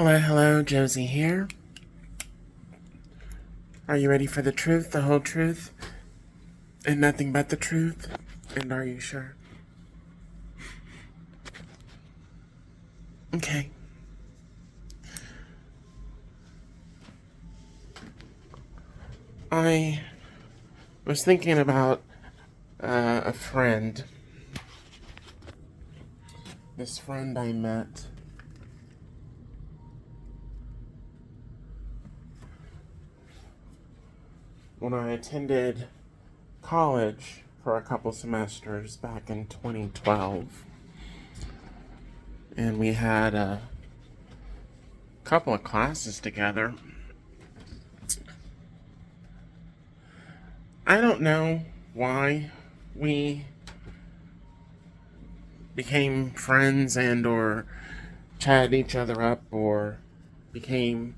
Hello, hello, Josie here. Are you ready for the truth, the whole truth, and nothing but the truth? And are you sure? Okay. I was thinking about a friend. This friend I met when I attended college for a couple semesters back in 2012. And we had a couple of classes together. I don't know why we became friends and or chatted each other up or became,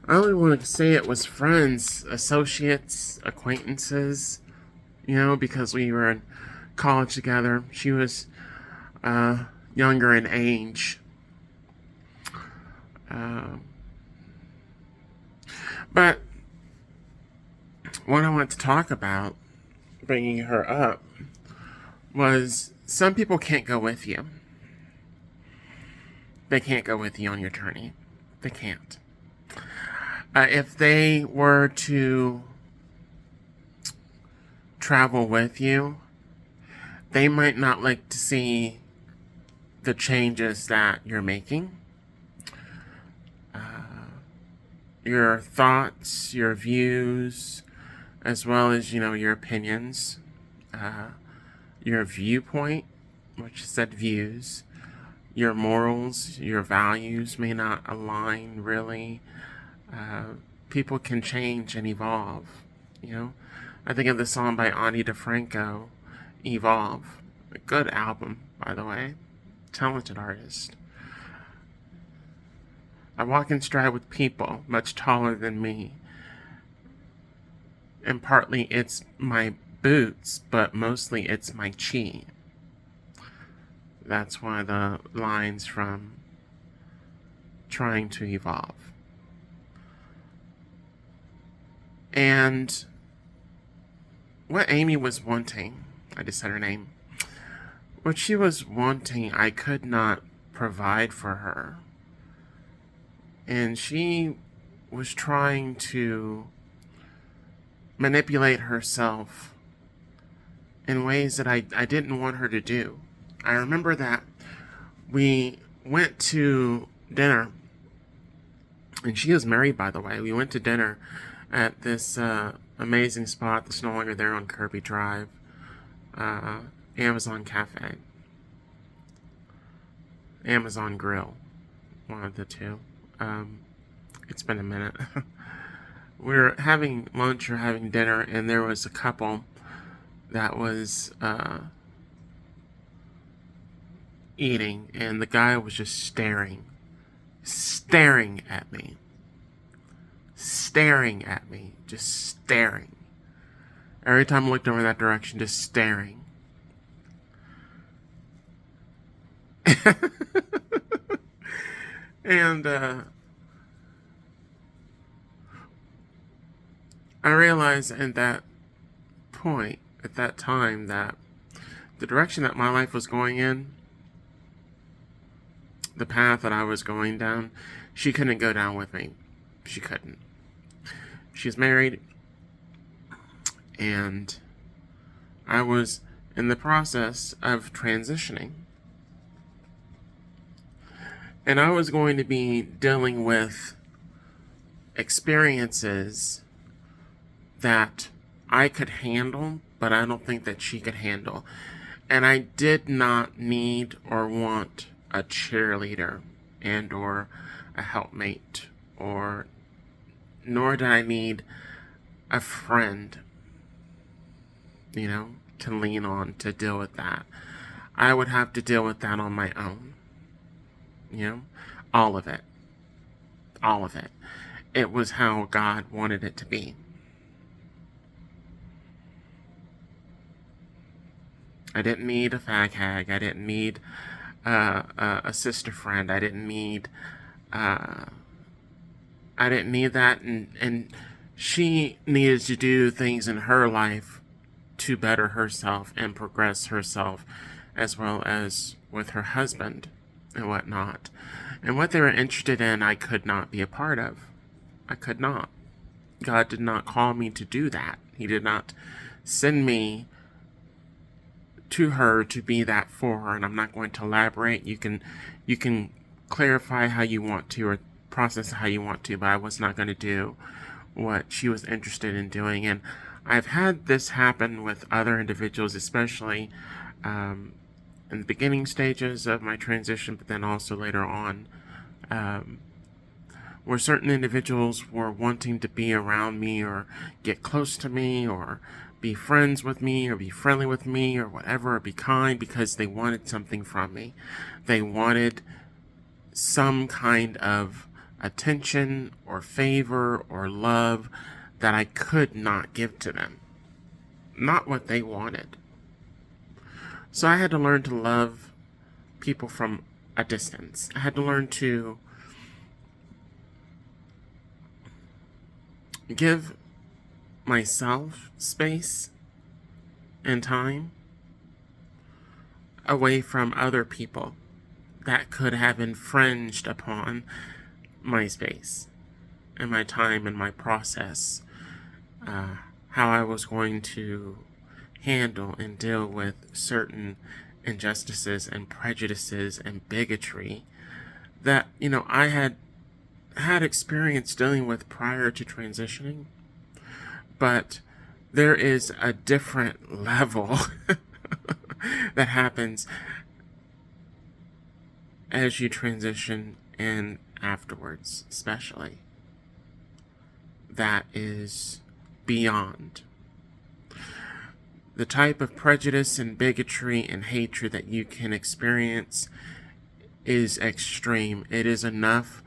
I don't want to say it was friends, associates, acquaintances, because we were in college together. She was younger in age. But what I want to talk about, bringing her up, was some people can't go with you. They can't go with you on your journey. They can't. If they were to travel with you, they might not like to see the changes that you're making. Your thoughts, your views, as well as, your opinions, your viewpoint, which said views, your morals, your values may not align really. People can change and evolve, I think of the song by Ani DeFranco, Evolve. A good album, by the way. Talented artist. I walk in stride with people much taller than me. And partly it's my boots, but mostly it's my chi. That's why the lines from Trying to Evolve. And what Amy was wanting, I just said her name, what she was wanting, I could not provide for her. And she was trying to manipulate herself in ways that I didn't want her to do. I remember that we went to dinner, and she was married, by the way. We went to dinner at this amazing spot that's no longer there on Kirby Drive, Amazon Cafe, Amazon Grill, one of the two. It's been a minute. We were having lunch or having dinner, and there was a couple that was eating, and the guy was just staring at me, just staring. Every time I looked over that direction, just staring. And I realized at that point, at that time, that the direction that my life was going in, the path that I was going down, she couldn't go down with me. She couldn't. She's married, and I was in the process of transitioning. And I was going to be dealing with experiences that I could handle, but I don't think that she could handle. And I did not need or want a cheerleader and or a helpmate, or nor did I need a friend, to lean on to deal with that. I would have to deal with that on my own. All of it. All of it. It was how God wanted it to be. I didn't need a fag hag. I didn't need a sister friend. I didn't need Uh, I didn't need that, and she needed to do things in her life to better herself and progress herself, as well as with her husband and whatnot. And what they were interested in, I could not be a part of. I could not. God did not call me to do that. He did not send me to her to be that for her, and I'm not going to elaborate. You can clarify how you want to, or process how you want to, but I was not going to do what she was interested in doing. And I've had this happen with other individuals, especially in the beginning stages of my transition, but then also later on, where certain individuals were wanting to be around me or get close to me or be friends with me or be friendly with me or whatever, or be kind, because they wanted something from me. They wanted some kind of attention or favor or love that I could not give to them. Not what they wanted. So I had to learn to love people from a distance. I had to learn to give myself space and time away from other people that could have infringed upon my space and my time and my process, how I was going to handle and deal with certain injustices and prejudices and bigotry that, I had experience dealing with prior to transitioning. But there is a different level that happens as you transition and afterwards, especially. That is beyond. The type of prejudice and bigotry and hatred that you can experience is extreme. It is enough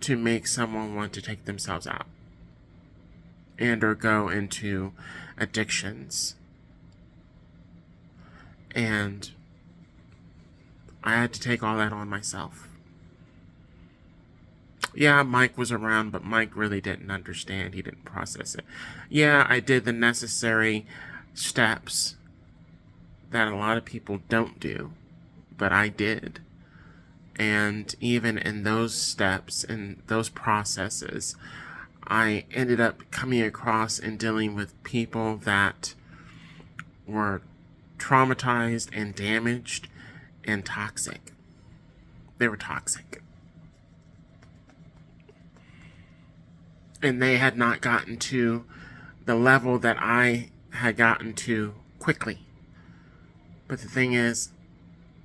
to make someone want to take themselves out and or go into addictions. And I had to take all that on myself. Yeah, Mike was around, but Mike really didn't understand. He didn't process it. Yeah, I did the necessary steps that a lot of people don't do, but I did. And even in those steps and those processes, I ended up coming across and dealing with people that were traumatized and damaged and toxic. They were toxic. And they had not gotten to the level that I had gotten to quickly. But the thing is,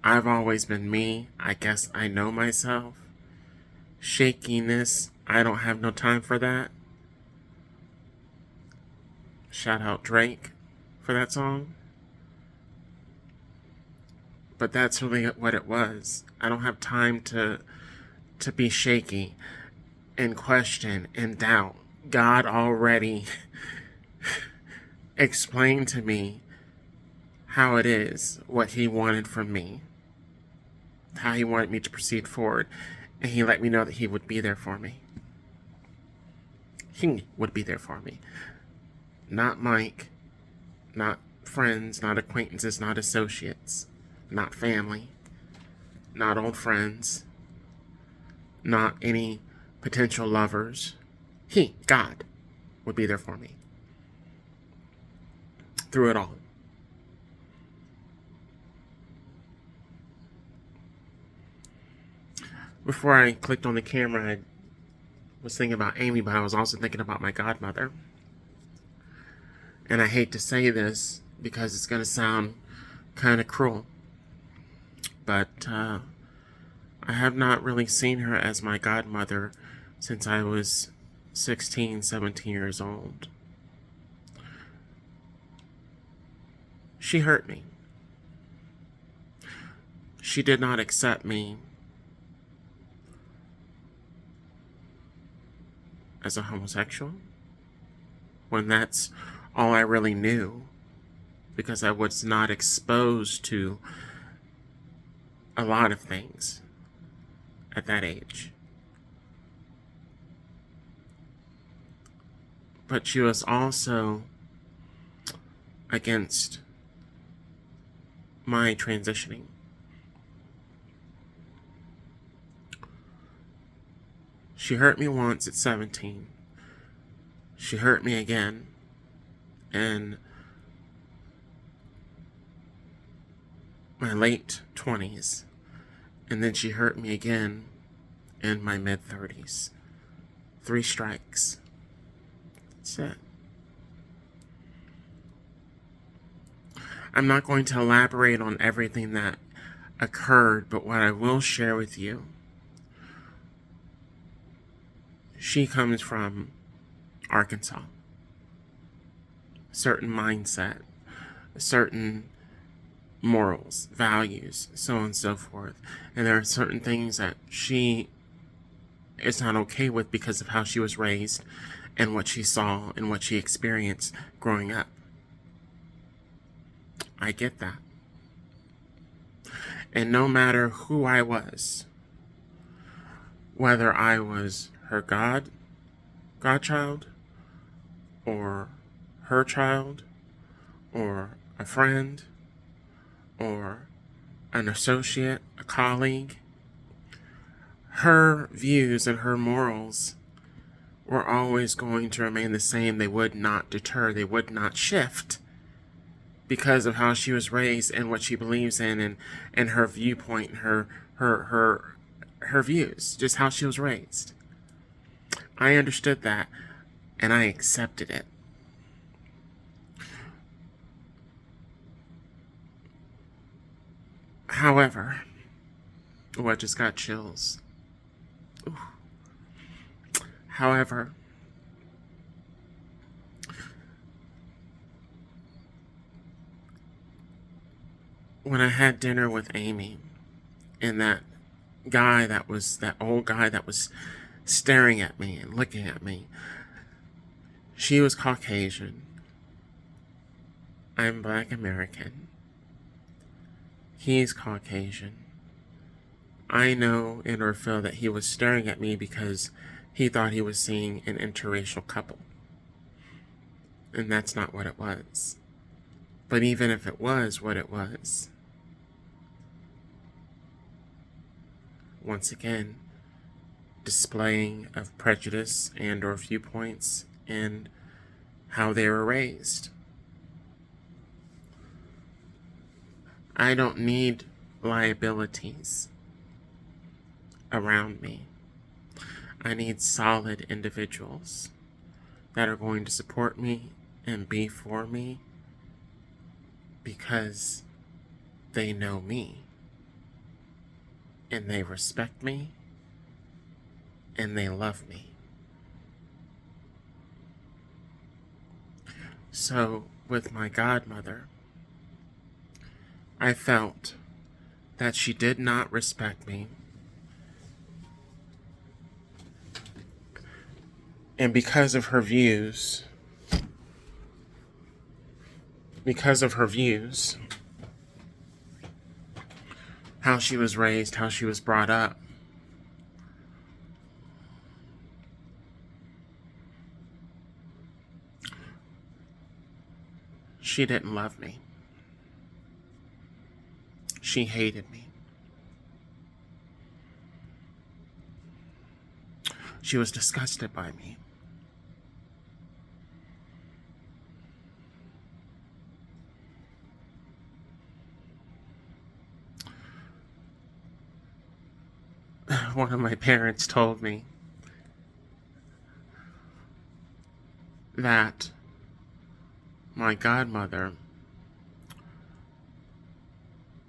I've always been me. I guess I know myself. Shakiness, I don't have no time for that. Shout out Drake for that song. But that's really what it was. I don't have time to be shaky and question and doubt. God already explained to me how it is, what he wanted from me, how he wanted me to proceed forward, and he let me know that he would be there for me. He would be there for me. Not Mike, not friends, not acquaintances, not associates, not family, not old friends, not any potential lovers. He, God, would be there for me through it all. Before I clicked on the camera, I was thinking about Amy, but I was also thinking about my godmother. And I hate to say this because it's going to sound kind of cruel, but I have not really seen her as my godmother since I was 16, 17 years old. She hurt me. She did not accept me as a homosexual when that's all I really knew, because I was not exposed to a lot of things at that age. but she was also against my transitioning. She hurt me once at 17. She hurt me again in my late 20s. And then she hurt me again in my mid-30s. 3 strikes. That's it. I'm not going to elaborate on everything that occurred, but what I will share with you, she comes from Arkansas. A certain mindset, a certain morals, values, so on and so forth. And there are certain things that she is not okay with because of how she was raised and what she saw and what she experienced growing up. I get that. And no matter who I was, whether I was her godchild, or her child, or a friend, or an associate, a colleague, her views and her morals were always going to remain the same. They would not deter, they would not shift because of how she was raised and what she believes in, and her viewpoint and her views, just how she was raised. I understood that and I accepted it. However, I just got chills. Ooh. However, when I had dinner with Amy and that old guy that was staring at me and looking at me, she was Caucasian. I'm Black American. He's Caucasian. I know and or feel that he was staring at me because he thought he was seeing an interracial couple. And that's not what it was. But even if it was what it was, once again, displaying of prejudice and or viewpoints and how they were raised. I don't need liabilities around me. I need solid individuals that are going to support me and be for me because they know me and they respect me and they love me. So with my godmother, I felt that she did not respect me. And because of her views, how she was raised, how she was brought up, she didn't love me. She hated me. She was disgusted by me. One of my parents told me that my godmother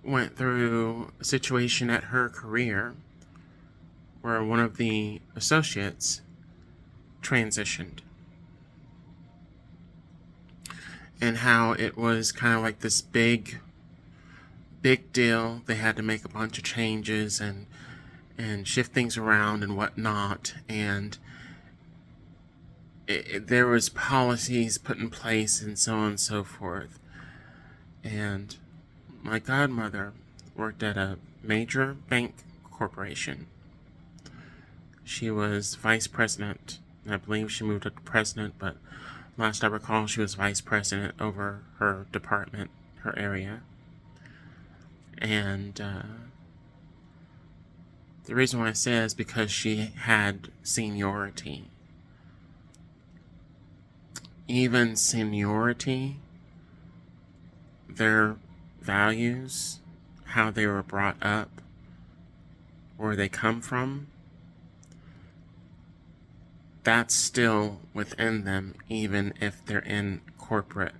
went through a situation at her career where one of the associates transitioned. And how it was kind of like this big deal. They had to make a bunch of changes and shift things around and whatnot. And there was policies put in place and so on and so forth. And my godmother worked at a major bank corporation. She was vice president I believe she moved up to president, but last I recall, she was vice president over her department, her area. And the reason why I say is because she had seniority. Even seniority, their values, how they were brought up, where they come from, that's still within them, even if they're in corporate,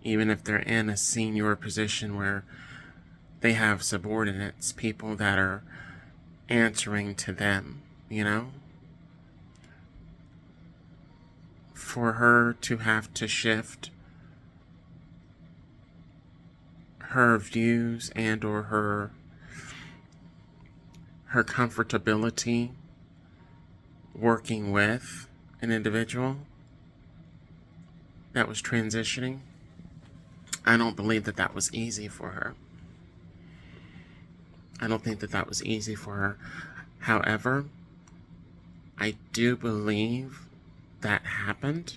even if they're in a senior position where they have subordinates, people that are answering to them, you know? For her to have to shift her views and or her comfortability working with an individual that was transitioning, I don't believe that that was easy for her. I don't think that that was easy for her. However, I do believe that happened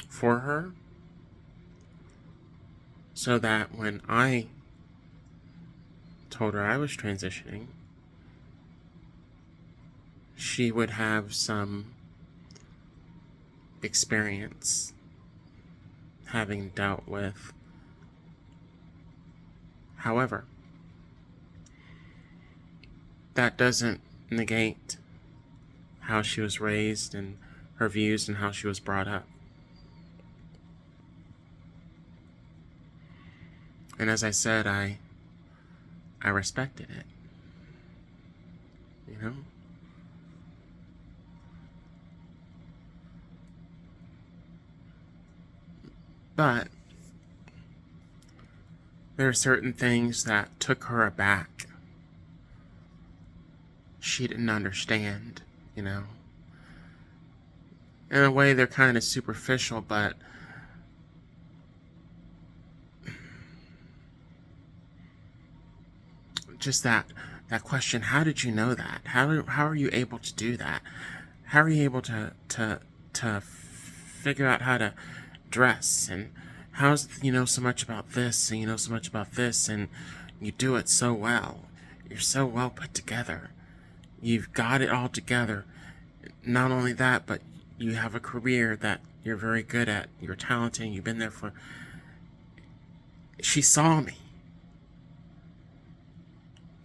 for her so that when I told her I was transitioning, she would have some experience having dealt with. However, that doesn't negate how she was raised and her views and how she was brought up. And as I said, I respected it. You know? But there are certain things that took her aback. She didn't understand, you know. In a way, they're kind of superficial, but just that question, how did you know that? How are you able to do that? How are you able to figure out how to dress, and how's you know so much about this and you know so much about this, and you do it so well. You're so well put together. You've got it all together. Not only that, but you have a career that you're very good at. You're talented. You've been there for. She saw me.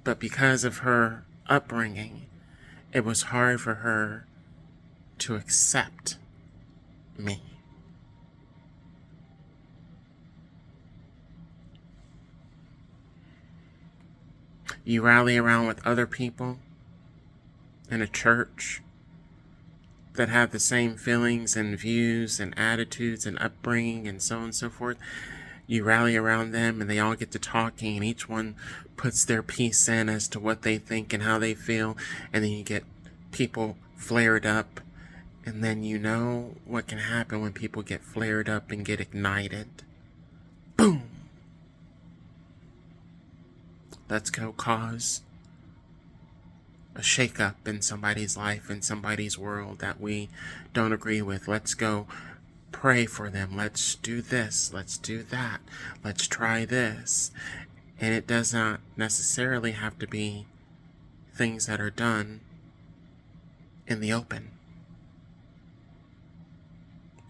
But because of her upbringing, it was hard for her to accept me. You rally around with other people in a church that have the same feelings and views and attitudes and upbringing and so on and so forth. You rally around them and they all get to talking and each one puts their piece in as to what they think and how they feel, and then you get people flared up, and then you know what can happen when people get flared up and get ignited. Boom! Let's go cause a shakeup in somebody's life, in somebody's world that we don't agree with. Let's go pray for them. Let's do this. Let's do that. Let's try this. And it does not necessarily have to be things that are done in the open.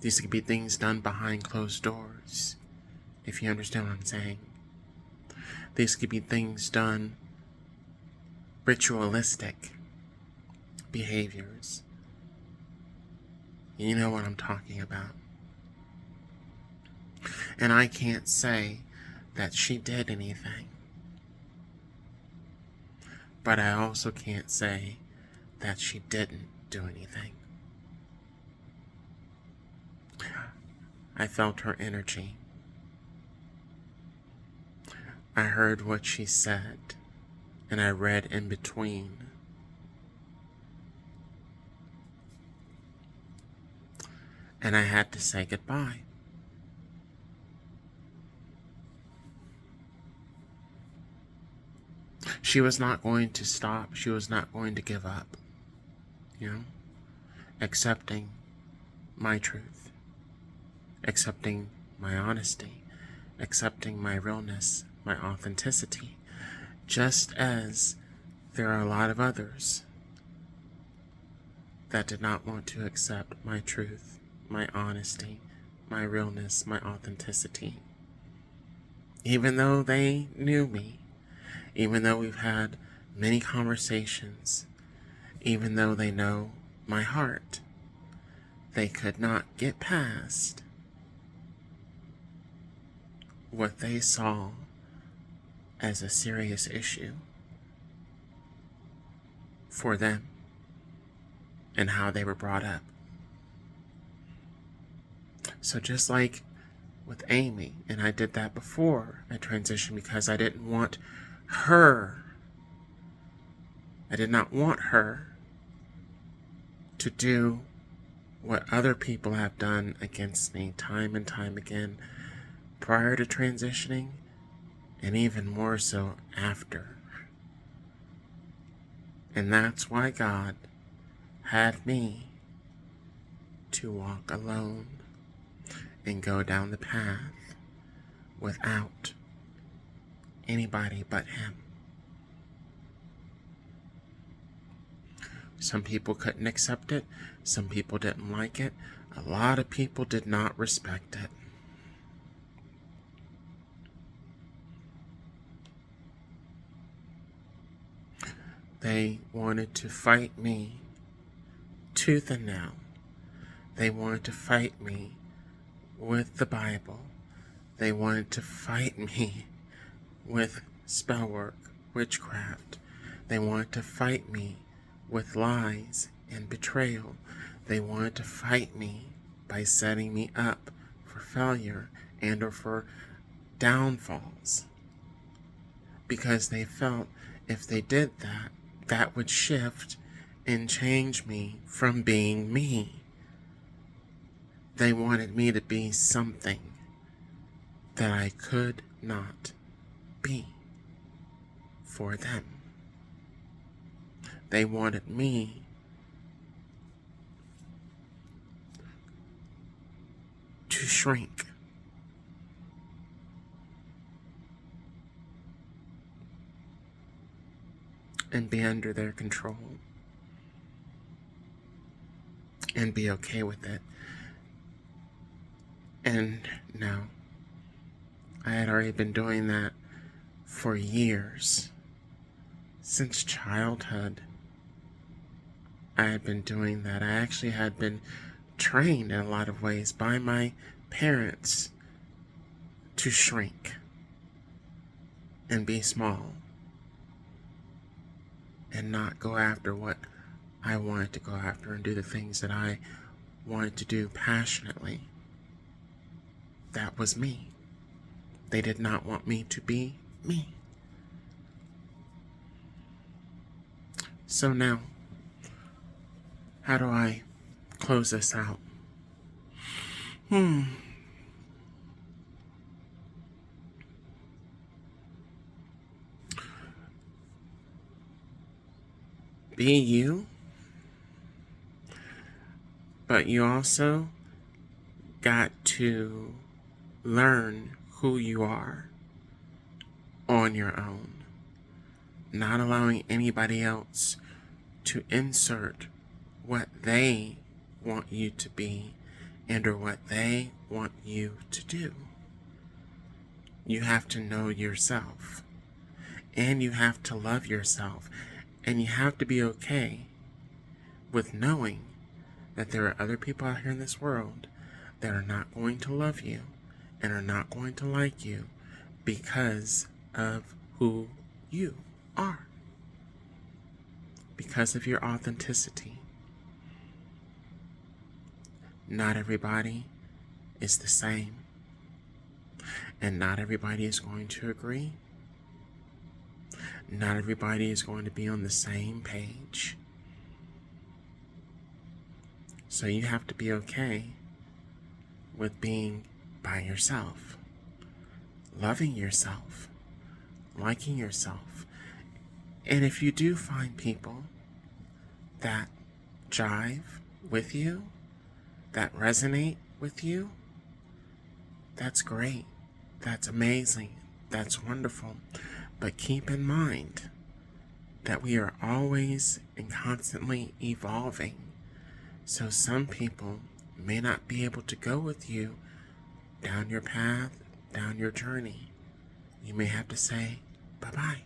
These could be things done behind closed doors, if you understand what I'm saying. These could be things done, ritualistic behaviors. You know what I'm talking about. And I can't say that she did anything. But I also can't say that she didn't do anything. I felt her energy. I heard what she said, and I read in between. And I had to say goodbye. She was not going to stop. She was not going to give up. You know? accepting my truth, accepting my honesty, accepting my realness, my authenticity, just as there are a lot of others that did not want to accept my truth, my honesty, my realness, my authenticity. Even though they knew me, even though we've had many conversations, even though they know my heart, they could not get past what they saw as a serious issue for them and how they were brought up. So just like with Amy, and I did that before I transitioned because I didn't want her, I did not want her to do what other people have done against me time and time again prior to transitioning, and even more so after. And that's why God had me to walk alone and go down the path without anybody but Him. Some people couldn't accept it. Some people didn't like it. A lot of people did not respect it. They wanted to fight me tooth and nail. They wanted to fight me with the Bible. They wanted to fight me with spell work, witchcraft. They wanted to fight me with lies and betrayal. They wanted to fight me by setting me up for failure and or for downfalls, because they felt if they did that, that would shift and change me from being me. They wanted me to be something that I could not be for them. They wanted me to shrink. And be under their control. And be okay with it. And no, I had already been doing that for years. Since childhood, I had been doing that. I actually had been trained in a lot of ways by my parents to shrink and be small and not go after what I wanted to go after and do the things that I wanted to do passionately. That was me. They did not want me to be me. So now, how do I close this out? Be you, but you also got to learn who you are on your own, not allowing anybody else to insert what they want you to be and or what they want you to do. You have to know yourself, and you have to love yourself, and you have to be okay with knowing that there are other people out here in this world that are not going to love you and are not going to like you because of who you are, because of your authenticity. Not everybody is the same, and not everybody is going to agree. Not everybody is going to be on the same page. So you have to be okay with being by yourself, loving yourself, liking yourself. And if you do find people that jive with you, that resonate with you, that's great. That's amazing. That's wonderful. But keep in mind that we are always and constantly evolving. So some people may not be able to go with you down your path, down your journey. You may have to say bye-bye.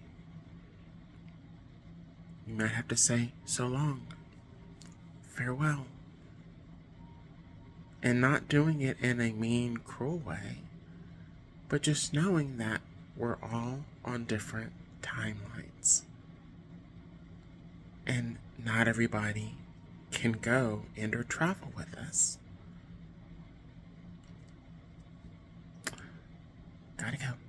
You might have to say so long, farewell. And not doing it in a mean, cruel way, but just knowing that we're all on different timelines. And not everybody can go and or travel with us. Gotta go.